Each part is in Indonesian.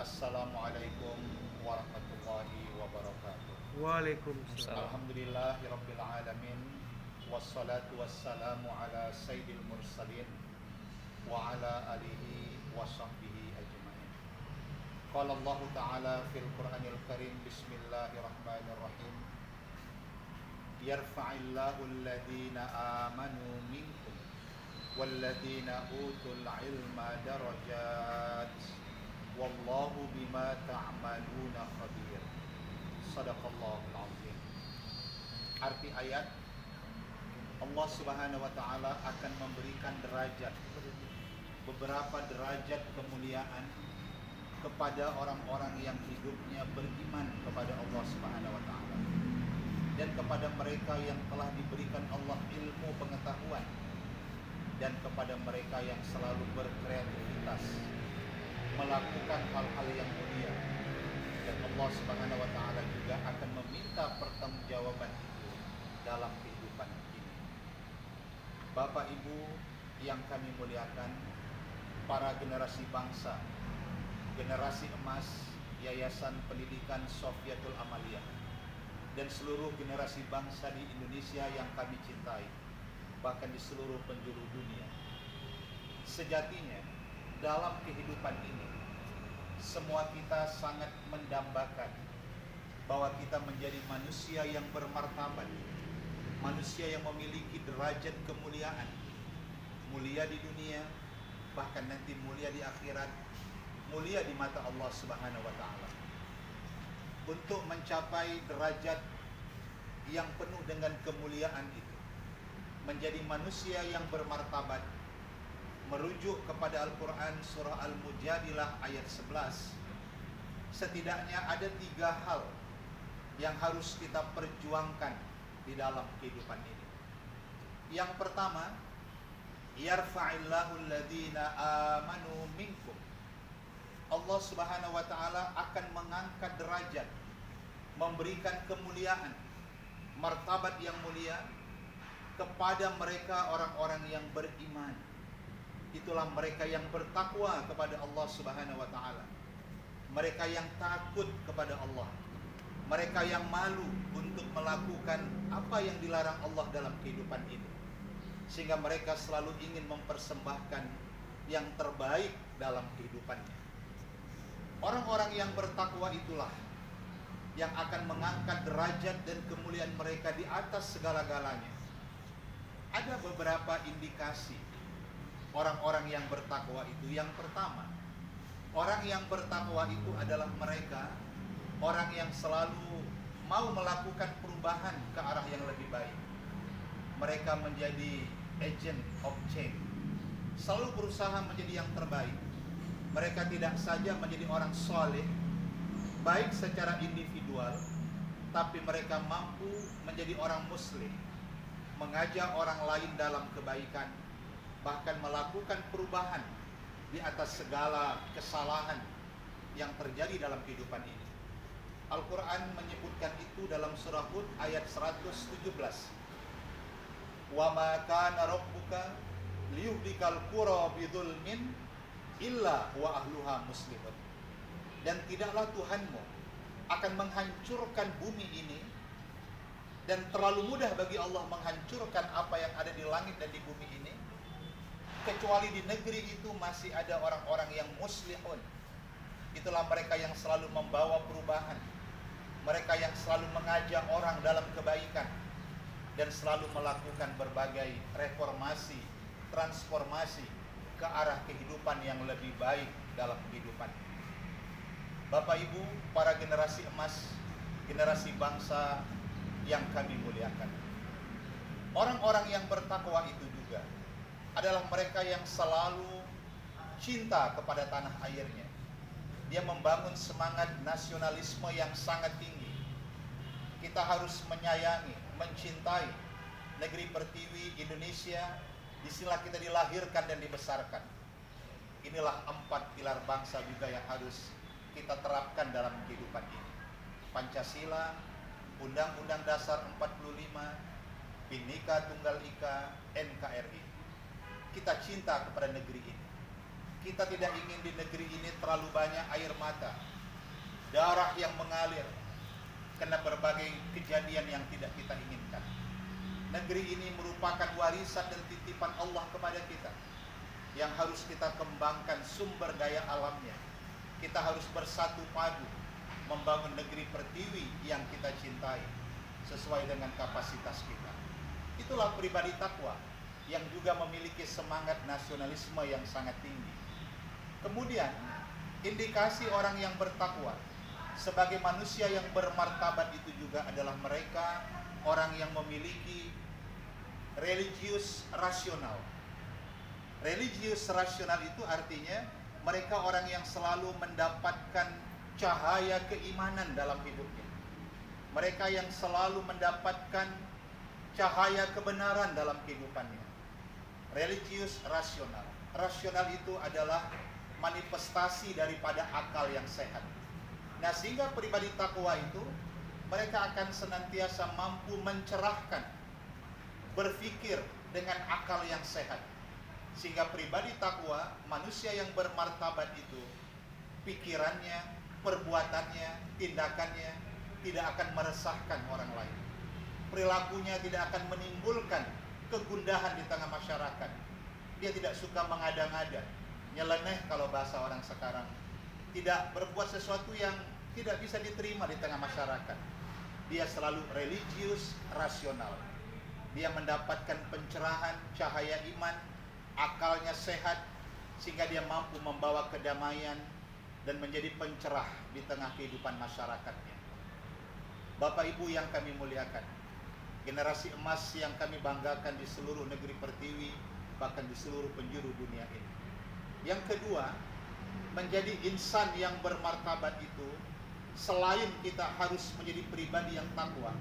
Assalamualaikum warahmatullahi wabarakatuh. Waalaikumsalam. Alhamdulillahirabbil alamin wassalatu wassalamu ala sayyidil mursalin wa ala alihi wa sahbihi ajmain. Qala Allah Ta'ala fil Qur'anil Karim, bismillahirrahmanirrahim. Yarfa'illahu alladhina amanu minkum walladhina utul ilma darajat. Wallahu bima ta'maluna khabir. Shadaqallahul azim. Arti ayat, Allah Subhanahu wa taala akan memberikan derajat, beberapa derajat kemuliaan kepada orang-orang yang hidupnya beriman kepada Allah Subhanahu wa taala, dan kepada mereka yang telah diberikan Allah ilmu pengetahuan, dan kepada mereka yang selalu berkreativitas melakukan hal-hal yang mulia. Dan Allah Subhanahu wa taala juga akan meminta pertanggungjawaban itu dalam kehidupan ini. Bapak Ibu yang kami muliakan, para generasi bangsa, generasi emas Yayasan Pendidikan Sofiatul Amaliyah, dan seluruh generasi bangsa di Indonesia yang kami cintai, bahkan di seluruh penjuru dunia. Sejatinya dalam kehidupan ini semua kita sangat mendambakan bahwa kita menjadi manusia yang bermartabat, manusia yang memiliki derajat kemuliaan, mulia di dunia, bahkan nanti mulia di akhirat, mulia di mata Allah Subhanahu wa taala. Untuk mencapai derajat yang penuh dengan kemuliaan itu, menjadi manusia yang bermartabat, merujuk kepada Al-Quran surah Al-Mujadilah ayat 11, setidaknya ada 3 hal yang harus kita perjuangkan di dalam kehidupan ini. Yang pertama, yarfa'illahu alladhina amanu minkum. Allah Subhanahu wa taala akan mengangkat derajat, memberikan kemuliaan, martabat yang mulia kepada mereka orang-orang yang beriman. Itulah mereka yang bertakwa kepada Allah Subhanahu wa taala. Mereka yang takut kepada Allah. Mereka yang malu untuk melakukan apa yang dilarang Allah dalam kehidupan ini. Sehingga mereka selalu ingin mempersembahkan yang terbaik dalam kehidupannya. Orang-orang yang bertakwa itulah yang akan mengangkat derajat dan kemuliaan mereka di atas segala-galanya. Ada beberapa indikasi orang-orang yang bertakwa itu. Yang pertama, orang yang bertakwa itu adalah mereka orang yang selalu mau melakukan perubahan ke arah yang lebih baik. Mereka menjadi agent of change, selalu berusaha menjadi yang terbaik. Mereka tidak saja menjadi orang soleh, baik secara individual, tapi mereka mampu menjadi orang muslim, mengajak orang lain dalam kebaikan, bahkan melakukan perubahan di atas segala kesalahan yang terjadi dalam kehidupan ini. Al-Quran menyebutkan itu dalam surah Hud ayat 117. Wa ma kana rabbuka liyuhlikal qura bidzulmin illa wa ahluha muslimun. Dan tidaklah Tuhanmu akan menghancurkan bumi ini, dan terlalu mudah bagi Allah menghancurkan apa yang ada di langit dan di bumi ini, kecuali di negeri itu masih ada orang-orang yang muslihun. Itulah mereka yang selalu membawa perubahan, mereka yang selalu mengajak orang dalam kebaikan, dan selalu melakukan berbagai reformasi, transformasi ke arah kehidupan yang lebih baik dalam kehidupan. Bapak Ibu, para generasi emas, generasi bangsa yang kami muliakan, orang-orang yang bertakwa itu juga adalah mereka yang selalu cinta kepada tanah airnya. Dia membangun semangat nasionalisme yang sangat tinggi. Kita harus menyayangi, mencintai negeri pertiwi Indonesia. Disinilah kita dilahirkan dan dibesarkan. Inilah 4 pilar bangsa juga yang harus kita terapkan dalam kehidupan ini. Pancasila, Undang-Undang Dasar 45, Bhinneka Tunggal Ika, NKRI. Kita cinta kepada negeri ini. Kita tidak ingin di negeri ini terlalu banyak air mata, darah yang mengalir karena berbagai kejadian yang tidak kita inginkan. Negeri ini merupakan warisan dan titipan Allah kepada kita yang harus kita kembangkan sumber daya alamnya. Kita harus bersatu padu membangun negeri pertiwi yang kita cintai sesuai dengan kapasitas kita. Itulah pribadi takwa yang juga memiliki semangat nasionalisme yang sangat tinggi. Kemudian, indikasi orang yang bertakwa sebagai manusia yang bermartabat itu juga adalah mereka orang yang memiliki religius rasional. Religius rasional itu artinya mereka orang yang selalu mendapatkan cahaya keimanan dalam hidupnya. Mereka yang selalu mendapatkan cahaya kebenaran dalam kehidupannya. Religius rasional. Rasional itu adalah manifestasi daripada akal yang sehat. Nah, sehingga pribadi takwa itu mereka akan senantiasa mampu mencerahkan berpikir dengan akal yang sehat. Sehingga pribadi takwa, manusia yang bermartabat itu, pikirannya, perbuatannya, tindakannya tidak akan meresahkan orang lain. Perilakunya tidak akan menimbulkan kegundahan di tengah masyarakat. Dia tidak suka mengada-ngada, nyeleneh kalau bahasa orang sekarang. Tidak berbuat sesuatu yang tidak bisa diterima di tengah masyarakat. Dia selalu religius rasional. Dia mendapatkan pencerahan, cahaya iman, akalnya sehat, sehingga dia mampu membawa kedamaian dan menjadi pencerah di tengah kehidupan masyarakatnya. Bapak Ibu yang kami muliakan, generasi emas yang kami banggakan di seluruh negeri pertiwi, bahkan di seluruh penjuru dunia ini. Yang kedua, menjadi insan yang bermartabat itu, selain kita harus menjadi pribadi yang takwa,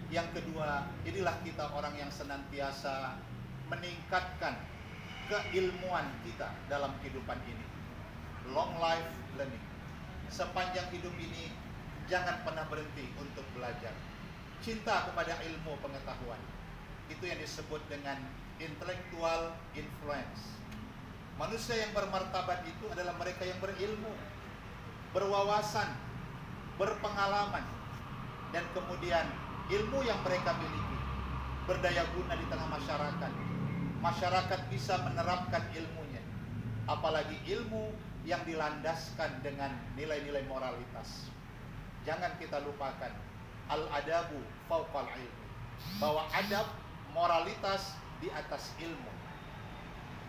yang kedua, inilah kita orang yang senantiasa meningkatkan keilmuan kita dalam kehidupan ini. Long life learning. Sepanjang hidup ini jangan pernah berhenti untuk belajar. Cinta kepada ilmu pengetahuan. Itu yang disebut dengan intellectual influence. Manusia yang bermartabat itu adalah mereka yang berilmu, berwawasan, berpengalaman, dan kemudian ilmu yang mereka miliki berdaya guna di tengah masyarakat. Masyarakat bisa menerapkan ilmunya, apalagi ilmu yang dilandaskan dengan nilai-nilai moralitas. Jangan kita lupakan al-adabu fauqal ilmi, bahwa adab, moralitas di atas ilmu.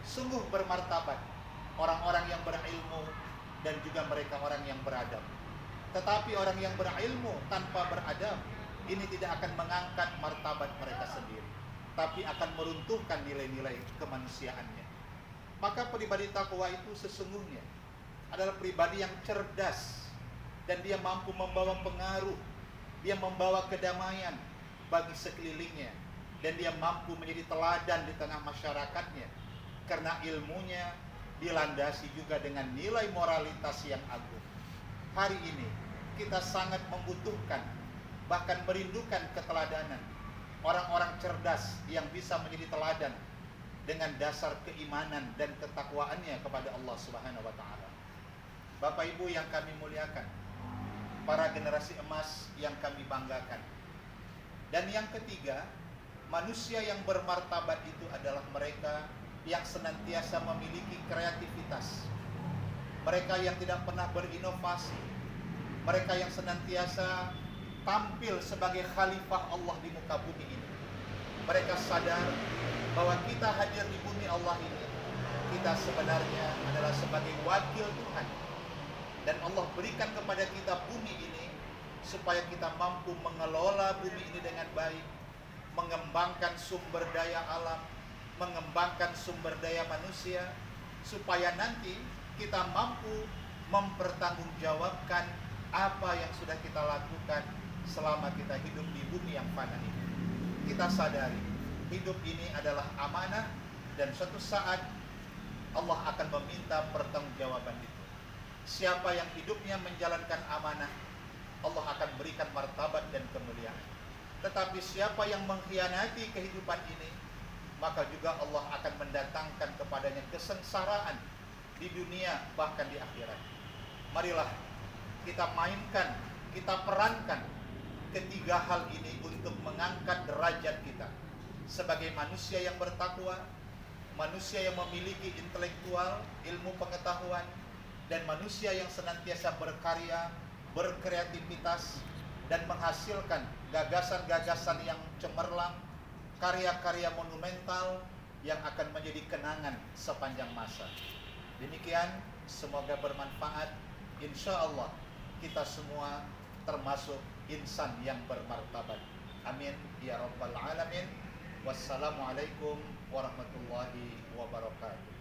Sungguh bermartabat orang-orang yang berilmu dan juga mereka orang yang beradab. Tetapi orang yang berilmu tanpa beradab, ini tidak akan mengangkat martabat mereka sendiri, tapi akan meruntuhkan nilai-nilai kemanusiaannya. Maka pribadi takwa itu sesungguhnya adalah pribadi yang cerdas, dan dia mampu membawa pengaruh, dia membawa kedamaian bagi sekelilingnya, dan dia mampu menjadi teladan di tengah masyarakatnya, karena ilmunya dilandasi juga dengan nilai moralitas yang agung. Hari ini kita sangat membutuhkan, bahkan merindukan keteladanan orang-orang cerdas yang bisa menjadi teladan dengan dasar keimanan dan ketakwaannya kepada Allah Subhanahu wa taala. Bapak Ibu yang kami muliakan, para generasi emas yang kami banggakan. Dan yang ketiga, manusia yang bermartabat itu adalah mereka yang senantiasa memiliki kreativitas. Mereka yang tidak pernah berinovasi. Mereka yang senantiasa tampil sebagai khalifah Allah di muka bumi ini. Mereka sadar bahwa kita hadir di bumi Allah ini, kita sebenarnya adalah sebagai wakil Tuhan. Dan Allah berikan kepada kita bumi ini supaya kita mampu mengelola bumi ini dengan baik, mengembangkan sumber daya alam, mengembangkan sumber daya manusia, supaya nanti kita mampu mempertanggungjawabkan apa yang sudah kita lakukan selama kita hidup di bumi yang fana ini. Kita sadari hidup ini adalah amanah, dan suatu saat Allah akan meminta pertanggungjawaban itu. Siapa yang hidupnya menjalankan amanah, Allah akan berikan martabat dan kemuliaan. Tetapi siapa yang mengkhianati kehidupan ini, maka juga Allah akan mendatangkan kepadanya kesengsaraan, di dunia bahkan di akhirat. Marilah kita mainkan, kita perankan ketiga hal ini untuk mengangkat derajat kita sebagai manusia yang bertakwa, manusia yang memiliki intelektual, ilmu pengetahuan, dan manusia yang senantiasa berkarya, berkreativitas, dan menghasilkan gagasan-gagasan yang cemerlang, karya-karya monumental yang akan menjadi kenangan sepanjang masa. Demikian, semoga bermanfaat. Insya Allah kita semua termasuk insan yang bermartabat. Amin ya rabbal alamin. Wassalamualaikum warahmatullahi wabarakatuh.